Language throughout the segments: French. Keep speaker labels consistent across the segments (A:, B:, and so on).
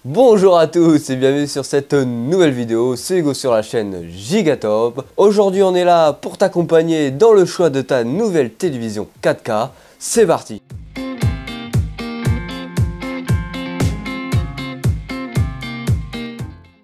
A: Bonjour à tous et bienvenue sur cette nouvelle vidéo, c'est Hugo sur la chaîne Gigatop. Aujourd'hui on est là pour t'accompagner dans le choix de ta nouvelle télévision 4K, c'est parti.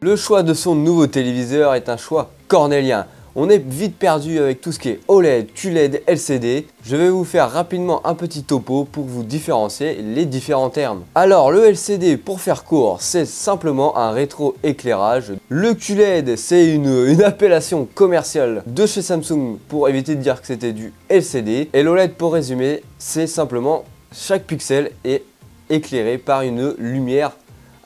A: Le choix de son nouveau téléviseur est un choix cornélien. On est vite perdu avec tout ce qui est OLED, QLED, LCD. Je vais vous faire rapidement un petit topo pour vous différencier les différents termes. Alors le LCD, pour faire court, c'est simplement un rétroéclairage. Le QLED, c'est une appellation commerciale de chez Samsung pour éviter de dire que c'était du LCD. Et l'OLED, pour résumer, c'est simplement chaque pixel est éclairé par une lumière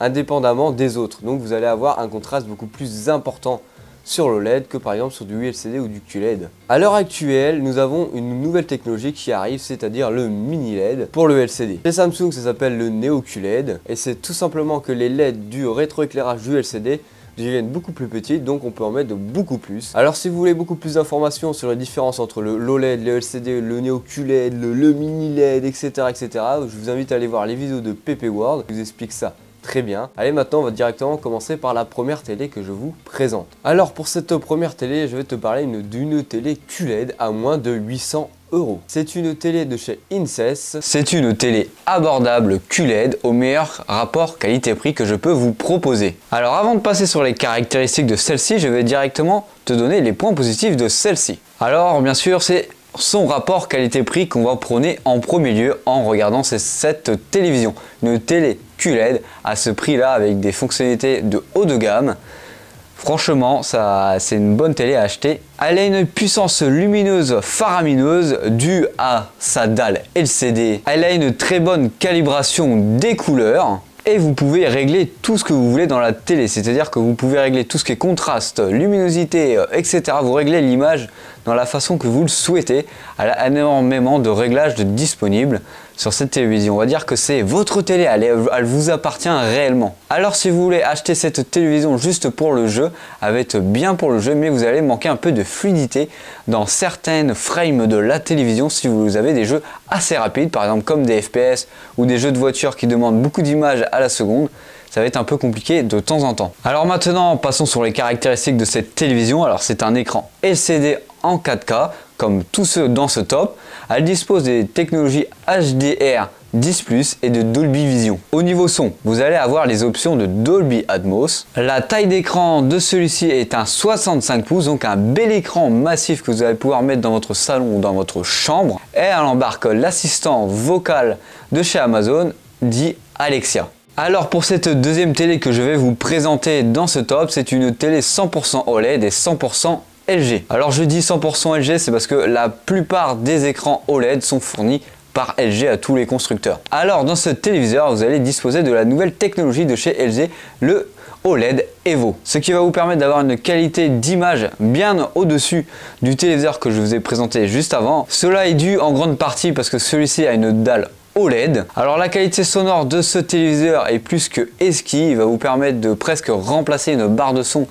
A: indépendamment des autres. Donc vous allez avoir un contraste beaucoup plus important sur l'OLED que par exemple sur du LCD ou du QLED. À l'heure actuelle, nous avons une nouvelle technologie qui arrive, c'est-à-dire le mini LED pour le LCD. Chez Samsung, ça s'appelle le Neo QLED et c'est tout simplement que les LED du rétroéclairage du LCD deviennent beaucoup plus petites, donc on peut en mettre beaucoup plus. Alors si vous voulez beaucoup plus d'informations sur les différences entre l'OLED, le LCD, le Neo QLED, le mini LED, etc., je vous invite à aller voir les vidéos de PP World, je vous explique ça très bien. Allez, maintenant on va directement commencer par la première télé que je vous présente. Alors pour cette première télé, je vais te parler d'une télé QLED à moins de 800 €. C'est une télé de chez Incess. C'est une télé abordable QLED au meilleur rapport qualité-prix que je peux vous proposer. Alors avant de passer sur les caractéristiques de celle-ci, je vais directement te donner les points positifs de celle-ci. Alors bien sûr, c'est son rapport qualité-prix qu'on va prôner en premier lieu en regardant cette télévision. Une télé QLED à ce prix-là avec des fonctionnalités de haut de gamme. Franchement, c'est une bonne télé à acheter. Elle a une puissance lumineuse faramineuse due à sa dalle LCD. Elle a une très bonne calibration des couleurs. Et vous pouvez régler tout ce que vous voulez dans la télé, c'est-à-dire que vous pouvez régler tout ce qui est contraste, luminosité, etc. Vous réglez l'image dans la façon que vous le souhaitez. Elle a énormément de réglages disponibles sur cette télévision. On va dire que c'est votre télé, elle vous appartient réellement. Alors si vous voulez acheter cette télévision juste pour le jeu, elle va être bien pour le jeu, mais vous allez manquer un peu de fluidité dans certaines frames de la télévision si vous avez des jeux assez rapides, par exemple comme des FPS ou des jeux de voiture qui demandent beaucoup d'images à la seconde. Ça va être un peu compliqué de temps en temps. Alors maintenant, passons sur les caractéristiques de cette télévision. Alors c'est un écran LCD en 4K, comme tous ceux dans ce top. Elle dispose des technologies HDR10+ et de Dolby Vision. Au niveau son, vous allez avoir les options de Dolby Atmos. La taille d'écran de celui-ci est un 65 pouces, donc un bel écran massif que vous allez pouvoir mettre dans votre salon ou dans votre chambre. Et elle embarque l'assistant vocal de chez Amazon, dit Alexia. Alors pour cette deuxième télé que je vais vous présenter dans ce top, c'est une télé 100% OLED et 100% LG. Alors je dis 100% LG, c'est parce que la plupart des écrans OLED sont fournis par LG à tous les constructeurs. Alors dans ce téléviseur, vous allez disposer de la nouvelle technologie de chez LG, le OLED Evo, ce qui va vous permettre d'avoir une qualité d'image bien au-dessus du téléviseur que je vous ai présenté juste avant. Cela est dû en grande partie parce que celui-ci a une dalle OLED. Alors la qualité sonore de ce téléviseur est plus que exquis, il va vous permettre de presque remplacer une barre de son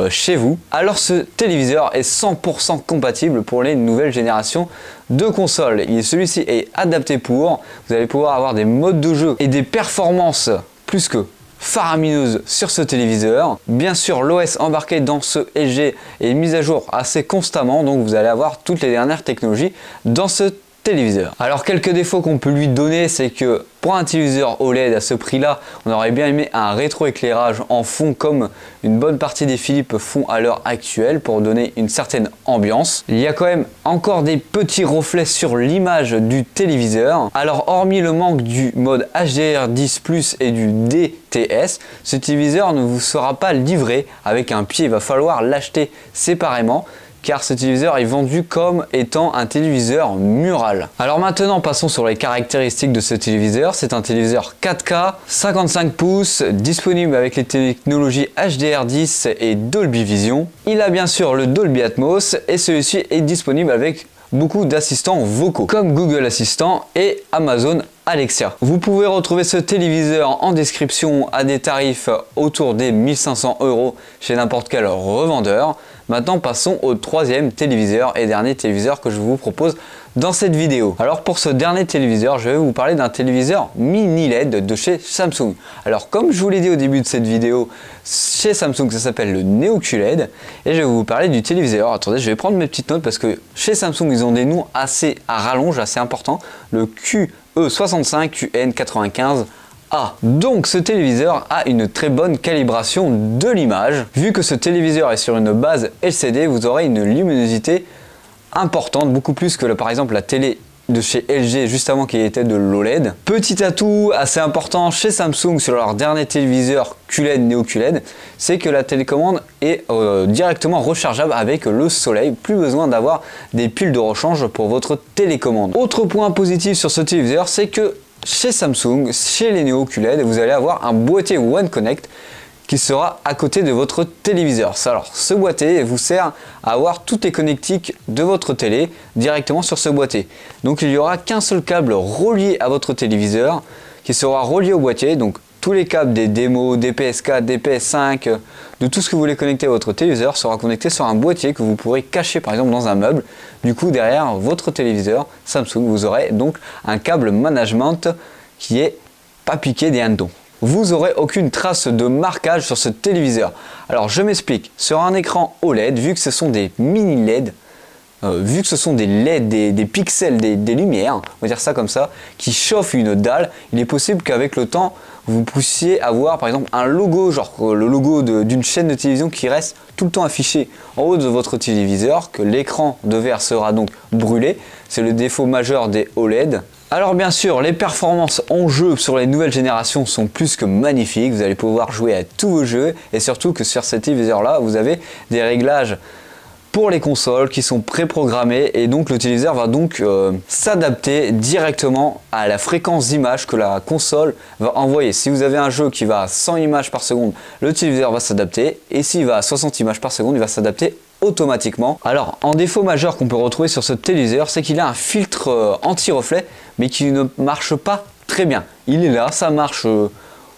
A: chez vous. Alors ce téléviseur est 100% compatible pour les nouvelles générations de consoles. Celui-ci est adapté pour, vous allez pouvoir avoir des modes de jeu et des performances plus que faramineuses sur ce téléviseur. Bien sûr, l'OS embarqué dans ce LG est mis à jour assez constamment, donc vous allez avoir toutes les dernières technologies dans ce téléviseur. Alors quelques défauts qu'on peut lui donner, c'est que pour un téléviseur OLED à ce prix là, on aurait bien aimé un rétroéclairage en fond comme une bonne partie des Philips font à l'heure actuelle pour donner une certaine ambiance. Il y a quand même encore des petits reflets sur l'image du téléviseur. Alors hormis le manque du mode HDR10+ et du DTS, ce téléviseur ne vous sera pas livré avec un pied, il va falloir l'acheter séparément, car ce téléviseur est vendu comme étant un téléviseur mural. Alors maintenant passons sur les caractéristiques de ce téléviseur. C'est un téléviseur 4K, 55 pouces, disponible avec les technologies HDR10 et Dolby Vision. Il a bien sûr le Dolby Atmos et celui-ci est disponible avec beaucoup d'assistants vocaux comme Google Assistant et Amazon Alexia. Vous pouvez retrouver ce téléviseur en description à des tarifs autour des 1500 € chez n'importe quel revendeur. Maintenant passons au troisième téléviseur et dernier téléviseur que je vous propose dans cette vidéo. Alors pour ce dernier téléviseur, je vais vous parler d'un téléviseur mini LED de chez Samsung. Alors comme je vous l'ai dit au début de cette vidéo, chez Samsung ça s'appelle le Neo QLED et je vais vous parler du téléviseur. Attendez, je vais prendre mes petites notes parce que chez Samsung ils ont des noms assez à rallonge, assez importants. Le QE65, QN95. Donc ce téléviseur a une très bonne calibration de l'image. Vu que ce téléviseur est sur une base LCD, vous aurez une luminosité importante, beaucoup plus que par exemple la télé de chez LG juste avant qui était de l'OLED. Petit atout assez important chez Samsung sur leur dernier téléviseur QLED, Neo QLED, c'est que la télécommande est directement rechargeable avec le soleil. Plus besoin d'avoir des piles de rechange pour votre télécommande. Autre point positif sur ce téléviseur, c'est que chez Samsung, chez les Neo QLED, vous allez avoir un boîtier One Connect qui sera à côté de votre téléviseur. Alors, ce boîtier vous sert à avoir toutes les connectiques de votre télé directement sur ce boîtier. Donc, il n'y aura qu'un seul câble relié à votre téléviseur qui sera relié au boîtier. Donc, tous les câbles des démos, des PS4, des PS5, de tout ce que vous voulez connecter à votre téléviseur sera connecté sur un boîtier que vous pourrez cacher par exemple dans un meuble. Du coup, derrière votre téléviseur Samsung, vous aurez donc un câble management qui est pas piqué des hannetons. Vous n'aurez aucune trace de marquage sur ce téléviseur. Alors je m'explique, sur un écran OLED, vu que ce sont des mini LED, vu que ce sont des LED, des pixels, des lumières, on va dire ça comme ça, qui chauffent une dalle, il est possible qu'avec le temps, vous puissiez avoir par exemple un logo, genre le logo d'une chaîne de télévision qui reste tout le temps affiché en haut de votre téléviseur, que l'écran de verre sera donc brûlé. C'est le défaut majeur des OLED. Alors bien sûr, les performances en jeu sur les nouvelles générations sont plus que magnifiques. Vous allez pouvoir jouer à tous vos jeux et surtout que sur ces téléviseurs-là, vous avez des réglages pour les consoles qui sont préprogrammés et donc le téléviseur va donc s'adapter directement à la fréquence d'image que la console va envoyer. Si vous avez un jeu qui va à 100 images par seconde, le téléviseur va s'adapter et s'il va à 60 images par seconde, il va s'adapter automatiquement. Alors en défaut majeur qu'on peut retrouver sur ce téléviseur, c'est qu'il a un filtre anti-reflet mais qui ne marche pas très bien. Il est là, ça marche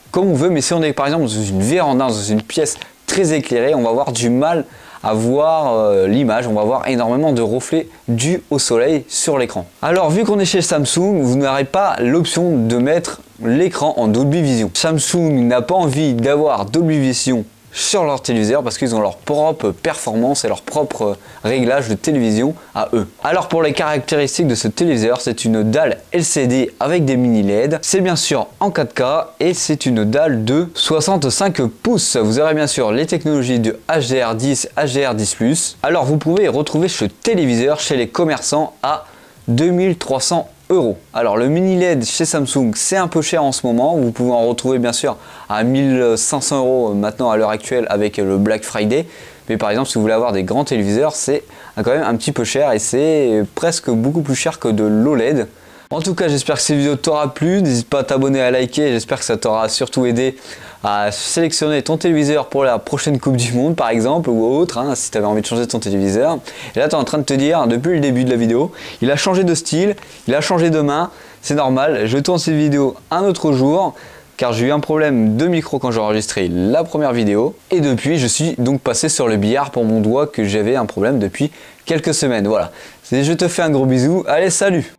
A: comme on veut, mais si on est par exemple dans une véranda, dans une pièce très éclairée, on va avoir du mal à voir l'image, on va avoir énormément de reflets dus au soleil sur l'écran. Alors vu qu'on est chez Samsung, vous n'aurez pas l'option de mettre l'écran en Dolby Vision. Samsung n'a pas envie d'avoir Dolby Vision sur leur téléviseur parce qu'ils ont leur propre performance et leur propre réglage de télévision à eux. Alors pour les caractéristiques de ce téléviseur, c'est une dalle LCD avec des mini LED, c'est bien sûr en 4K et c'est une dalle de 65 pouces. Vous aurez bien sûr les technologies de HDR10, HDR10+. Alors vous pouvez retrouver ce téléviseur chez les commerçants à 2300 €. Alors le mini LED chez Samsung c'est un peu cher en ce moment, vous pouvez en retrouver bien sûr à 1500 € maintenant à l'heure actuelle avec le Black Friday, mais par exemple si vous voulez avoir des grands téléviseurs c'est quand même un petit peu cher et c'est presque beaucoup plus cher que de l'OLED. En tout cas j'espère que cette vidéo t'aura plu, n'hésite pas à t'abonner, à liker, j'espère que ça t'aura surtout aidé à sélectionner ton téléviseur pour la prochaine Coupe du Monde par exemple ou autre, hein, si tu avais envie de changer ton téléviseur. Et là tu es en train de te dire depuis le début de la vidéo, il a changé de style, il a changé de main, c'est normal, je tourne cette vidéo un autre jour car j'ai eu un problème de micro quand j'ai enregistré la première vidéo et depuis je suis donc passé sur le billard pour mon doigt que j'avais un problème depuis quelques semaines. Voilà, je te fais un gros bisou, allez salut!